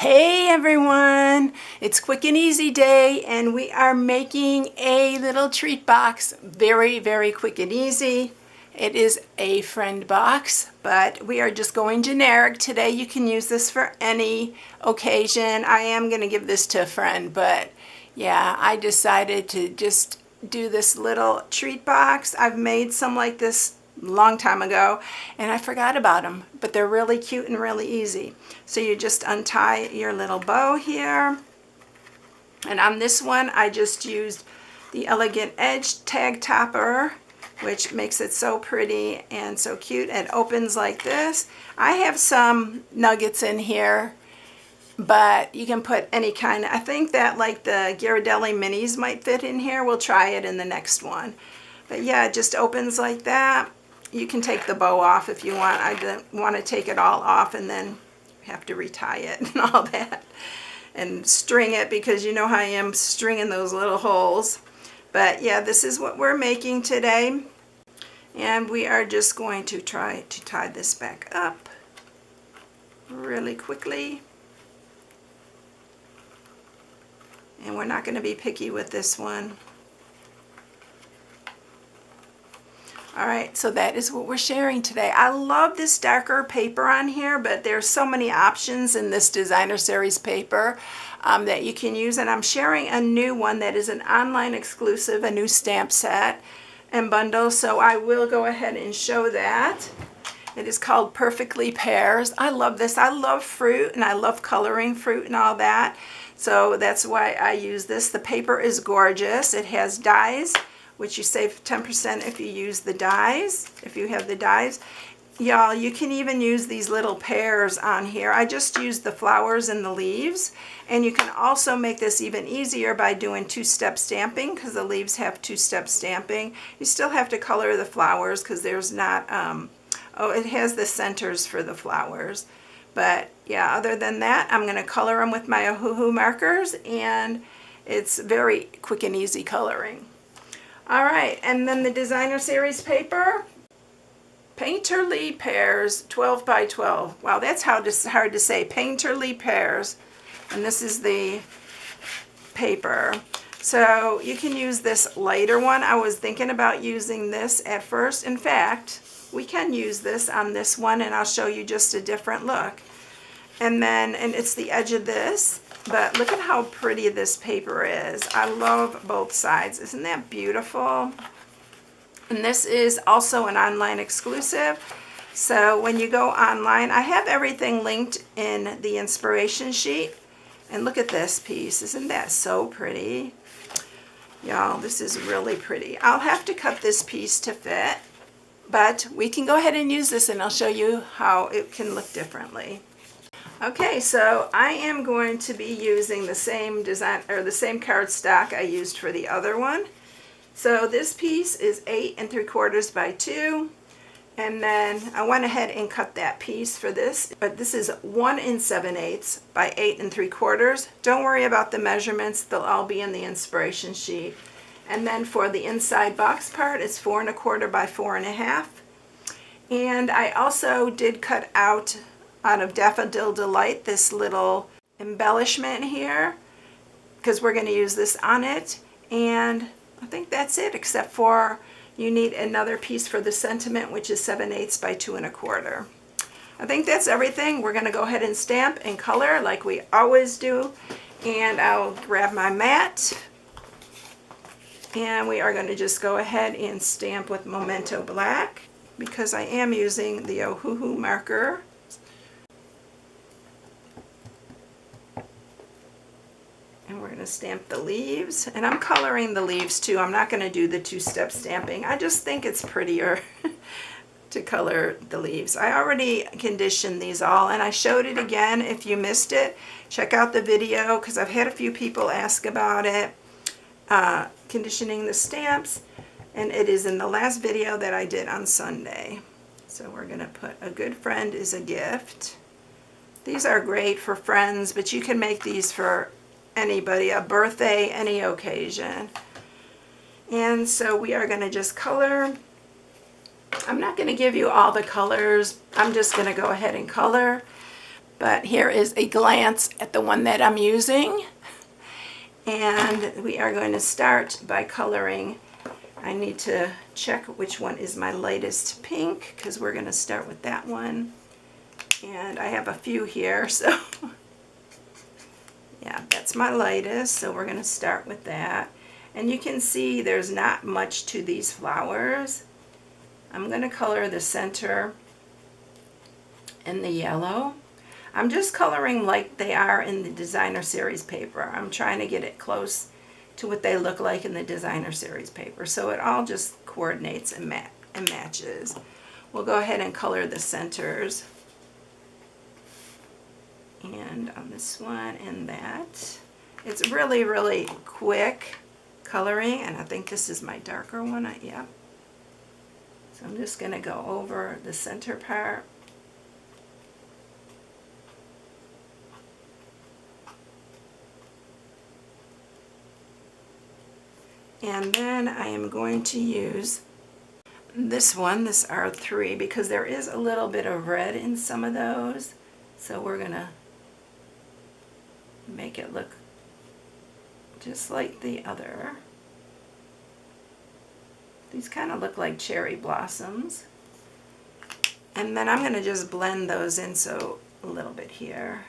Hey everyone, it's Quick and Easy Day and we are making a little treat box. Very quick and easy. It is a friend box, but we are just going generic today. You can use this for any occasion. I am going to give this to a friend, but yeah, I decided to just do this little treat box. I've made some like this long time ago and I forgot about them, but they're really cute and really easy. So you just untie your little bow here, and on this one I just used the Elegant Edge tag topper, which makes it so pretty and so cute. It opens like this. I have some nuggets in here, but you can put any kind. I think that like the Ghirardelli minis might fit in here. We'll try it in the next one. But yeah, it just opens like that. You can take the bow off if you want. I don't want to take it all off and then have to retie it and all that and string it, because you know how I am stringing those little holes. But yeah, this is what we're making today, and we are just going to try to tie this back up really quickly. And we're not going to be picky with this one. Alright, so that is what we're sharing today. I love this darker paper on here, but there's so many options in this designer series paper that you can use. And I'm sharing a new one that is an online exclusive, a new stamp set and bundle. So I will go ahead and show that. It is called Perfectly Pears. I love this. I love fruit and I love coloring fruit and all that. So that's why I use this. The paper is gorgeous. It has dies, which you save 10% if you use the dies, if you have the dies. Y'all, you can even use these little pears on here. I just used the flowers and the leaves. And you can also make this even easier by doing two-step stamping, because the leaves have two-step stamping. You still have to color the flowers because there's not, it has the centers for the flowers. But yeah, other than that, I'm going to color them with my Ohuhu markers, and it's very quick and easy coloring. Alright, and then the designer series paper, Painterly Pears 12 by 12. Wow, that's hard to say. Painterly Pears. And this is the paper. So you can use this lighter one. I was thinking about using this at first. In fact, we can use this on this one, and I'll show you just a different look. And it's the edge of this. But look at how pretty this paper is. I love both sides. Isn't that beautiful? And this is also an online exclusive. So when you go online, I have everything linked in the inspiration sheet. And look at this piece. Isn't that so pretty? Y'all, this is really pretty. I'll have to cut this piece to fit, but we can go ahead and use this, and I'll show you how it can look differently. Okay, so I am going to be using the same design, or the same cardstock I used for the other one. So this piece is 8 3/4 by 2, and then I went ahead and cut that piece for this, but this is 1 7/8 by 8 3/4. Don't worry about the measurements, they'll all be in the inspiration sheet. And then for the inside box part, it's 4 1/4 by 4 1/2. And I also did cut out of Daffodil Delight this little embellishment here, because we're going to use this on it. And I think that's it, except for you need another piece for the sentiment, which is 7/8 by 2 1/4. I think that's everything. We're going to go ahead and stamp and color like we always do. And I'll grab my mat, and we are going to just go ahead and stamp with Memento Black, because I am using the Ohuhu marker. And we're going to stamp the leaves, and I'm coloring the leaves too. I'm not going to do the two-step stamping. I just think it's prettier to color the leaves. I already conditioned these all, and I showed it again. If you missed it, check out the video, because I've had a few people ask about it, conditioning the stamps, and it is in the last video that I did on Sunday. So we're going to put A Good Friend is a Gift. These are great for friends, but you can make these for anybody, a birthday, any occasion. And so we are going to just color. I'm not going to give you all the colors. I'm just going to go ahead and color. But here is a glance at the one that I'm using. And we are going to start by coloring. I need to check which one is my lightest pink because we're going to start with that one. And I have a few here, so yeah, that's my lightest, so we're going to start with that. And you can see there's not much to these flowers. I'm going to color the center in the yellow. I'm just coloring like they are in the designer series paper. I'm trying to get it close to what they look like in the designer series paper, so it all just coordinates and matches. We'll go ahead and color the centers, and on this one and that. It's really, really quick coloring, and I think this is my darker one. Yep. So I'm just going to go over the center part. And then I am going to use this one, this R3, because there is a little bit of red in some of those. So we're going to make it look just like the other. These kind of look like cherry blossoms. And then I'm going to just blend those in, so a little bit here.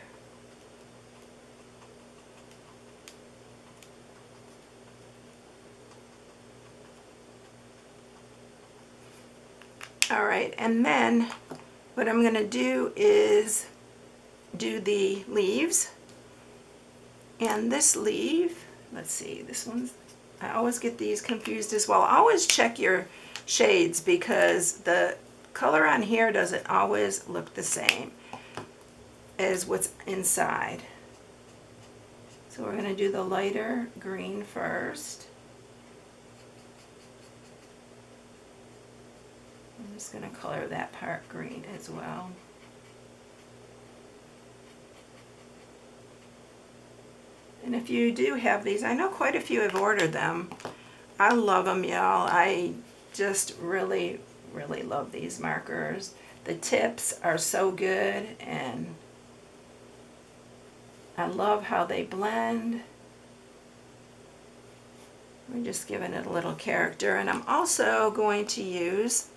Alright, and then what I'm going to do is do the leaves. And this leaf, let's see, this one's, I always get these confused as well. Always check your shades because the color on here doesn't always look the same as what's inside. So we're going to do the lighter green first. I'm just going to color that part green as well. And if you do have these, I know quite a few have ordered them. I love them, y'all. I just really, really love these markers. The tips are so good, and I love how they blend. We're just giving it a little character, and I'm also going to use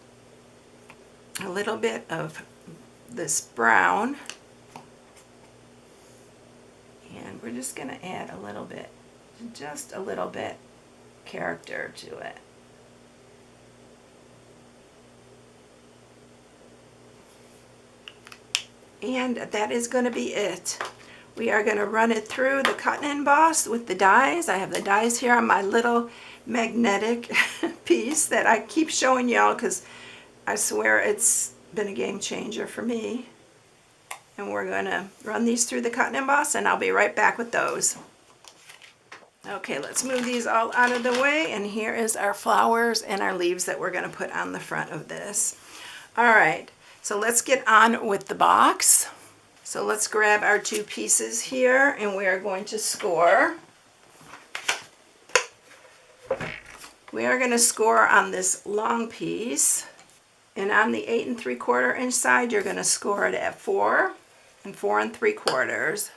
a little bit of this brown, and we're just going to add a little bit, just a little bit character to it. And that is going to be it. We are going to run it through the cut and emboss with the dies. I have the dies here on my little magnetic piece that I keep showing y'all because I swear it's been a game changer for me. And we're going to run these through the cut and emboss, and I'll be right back with those. Okay, let's move these all out of the way, and here is our flowers and our leaves that we're going to put on the front of this. All right, so let's get on with the box. So let's grab our two pieces here, and we are going to score. We are going to score on this long piece, and on the 8 3/4 inch side, you're going to score it at 4 and 4 3/4.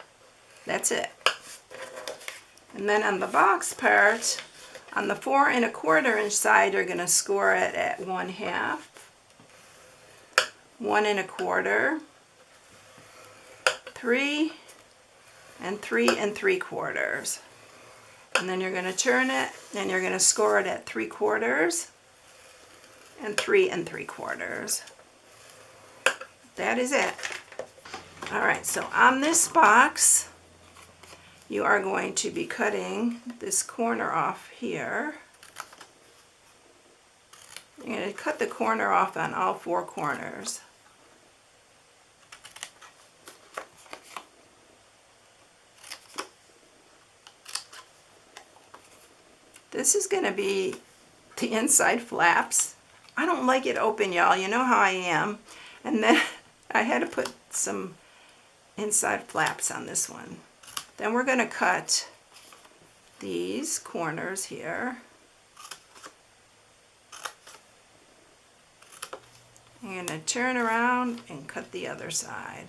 That's it. And then on the box part, on the 4 1/4 inch side, you're going to score it at 1/2, 1 1/4, 3, and 3 3/4. And then you're going to turn it, and you're going to score it at 3/4 and 3 3/4. That is it. All right, so on this box, you are going to be cutting this corner off here. You're going to cut the corner off on all 4 corners. This is going to be the inside flaps. I don't like it open, y'all. You know how I am. And then I had to put some inside flaps on this one. Then we're going to cut these corners here. I'm going to turn around and cut the other side.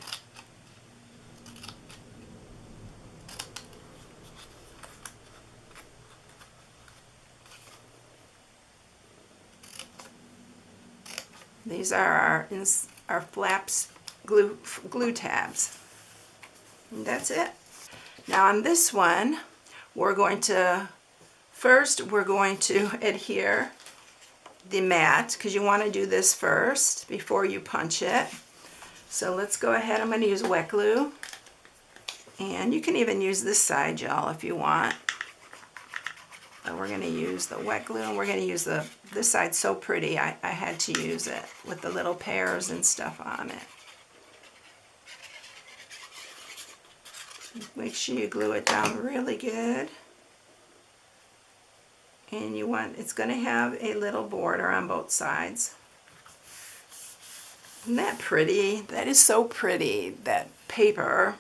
these are our flaps glue tabs. And that's it. Now on this one, we're going to adhere the mat, because you want to do this first before you punch it. So let's go ahead. I'm going to use wet glue, and you can even use this side, y'all, if you want. But we're going to use the wet glue, and we're going to use this side. So pretty, I had to use it with the little pears and stuff on it. Make sure you glue it down really good. And it's going to have a little border on both sides. Isn't that pretty? That is so pretty, that paper.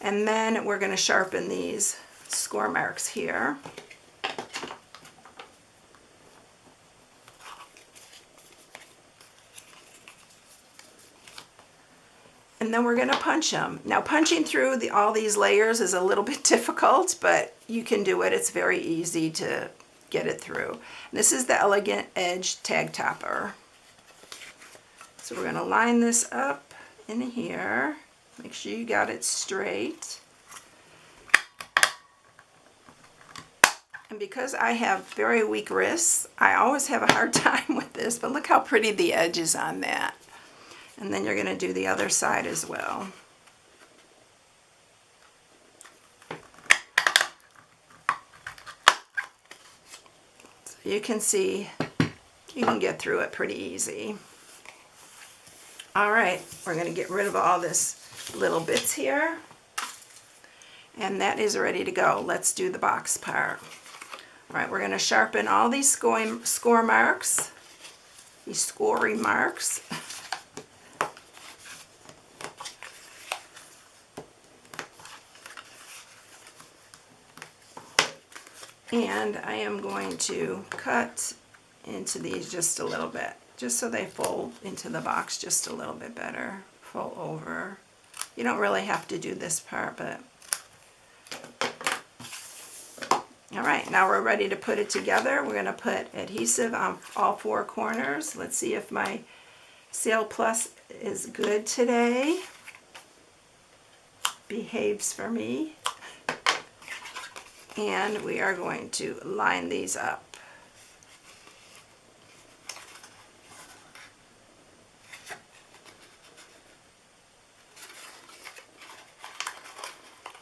And then we're going to sharpen these score marks here. And then we're going to punch them. Now punching through all these layers is a little bit difficult, but you can do it. It's very easy to get it through. And this is the Elegant Edge Tag Topper. So we're going to line this up in here. Make sure you got it straight. And because I have very weak wrists, I always have a hard time with this, but look how pretty the edge is on that. And then you're going to do the other side as well. So you can see, you can get through it pretty easy. All right, we're going to get rid of all this little bits here. And that is ready to go. Let's do the box part. All right, we're going to sharpen all these score marks, these scoring marks. And I am going to cut into these just a little bit, just so they fold into the box just a little bit better. Fold over. You don't really have to do this part, but... All right, now we're ready to put it together. We're going to put adhesive on all four corners. Let's see if my Sale Plus is good today. Behaves for me. And we are going to line these up.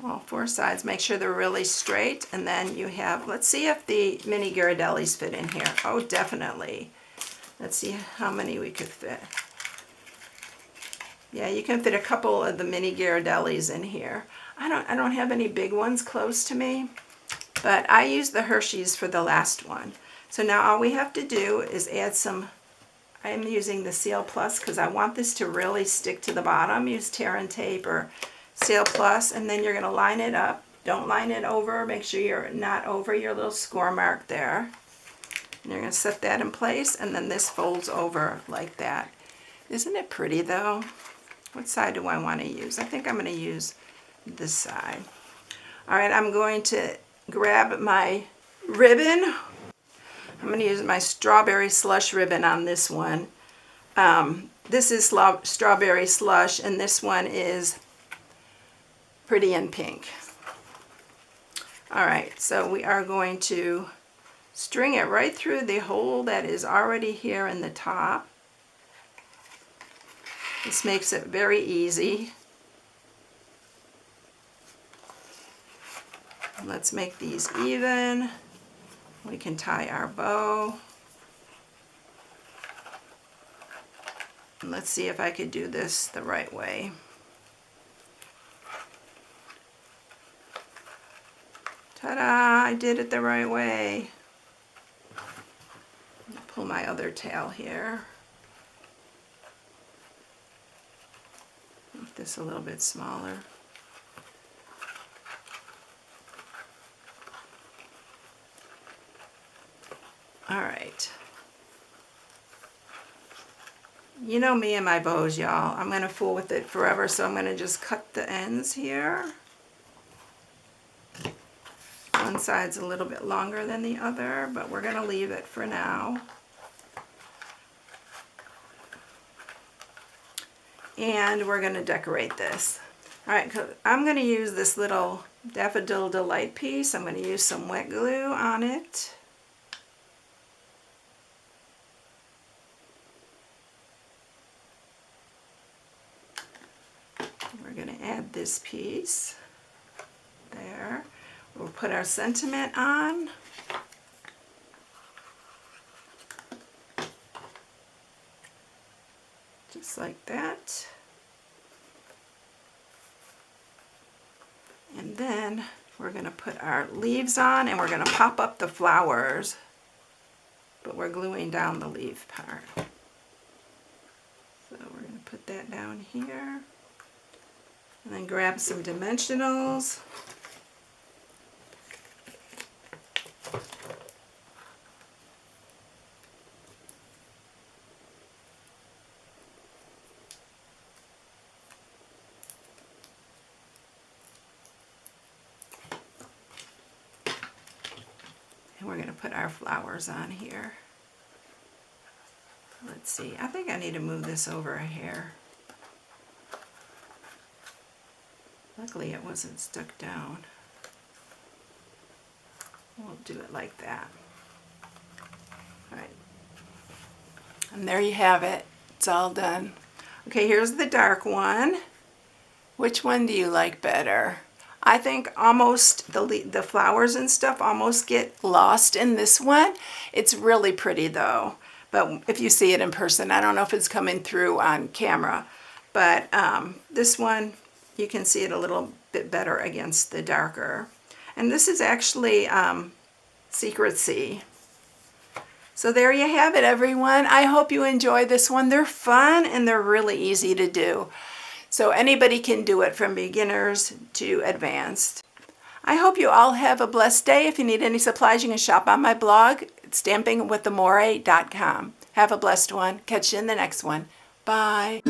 All four sides. Make sure they're really straight, and then you have, let's see if the mini Ghirardellis fit in here. Oh, definitely. Let's see how many we could fit. Yeah, you can fit a couple of the mini Ghirardellis in here. I don't have any big ones close to me, but I used the Hershey's for the last one. So now all we have to do is add some, I'm using the Sale Plus because I want this to really stick to the bottom. Use tear and tape or Sale Plus, and then you're going to line it up. Don't line it over. Make sure you're not over your little score mark there. And you're going to set that in place, and then this folds over like that. Isn't it pretty though? What side do I want to use? I think I'm going to use this side. All right, I'm going to grab my ribbon. I'm going to use my strawberry slush ribbon on this one. This is strawberry slush, and this one is Pretty in Pink. All right, so we are going to string it right through the hole that is already here in the top. This makes it very easy. Let's make these even. We can tie our bow. And let's see if I could do this the right way. Ta-da! I did it the right way. Pull my other tail here. Make this a little bit smaller. All right. You know me and my bows, y'all. I'm going to fool with it forever, so I'm going to just cut the ends here. One side's a little bit longer than the other, but we're going to leave it for now. and we're going to decorate this. All right, I'm going to use this little Daffodil Delight piece. I'm going to use some wet glue on it. We're going to add this piece there. We'll put our sentiment on. Just like that. And then we're going to put our leaves on, and we're going to pop up the flowers, but we're gluing down the leaf part. So we're going to put that down here, and then grab some dimensionals. And we're going to put our flowers on here. Let's see, I think I need to move this over a hair. Luckily it wasn't stuck down. We'll do it like that. All right. And there you have it. It's all done. Okay, here's the dark one. Which one do you like better? I think almost the flowers and stuff almost get lost in this one. It's really pretty though. But if you see it in person, I don't know if it's coming through on camera. But this one, you can see it a little bit better against the darker. And this is actually Secrecy. So there you have it, everyone. I hope you enjoy this one. They're fun and they're really easy to do. So anybody can do it, from beginners to advanced. I hope you all have a blessed day. If you need any supplies, you can shop on my blog, StampingWithAmore.com. Have a blessed one. Catch you in the next one. Bye.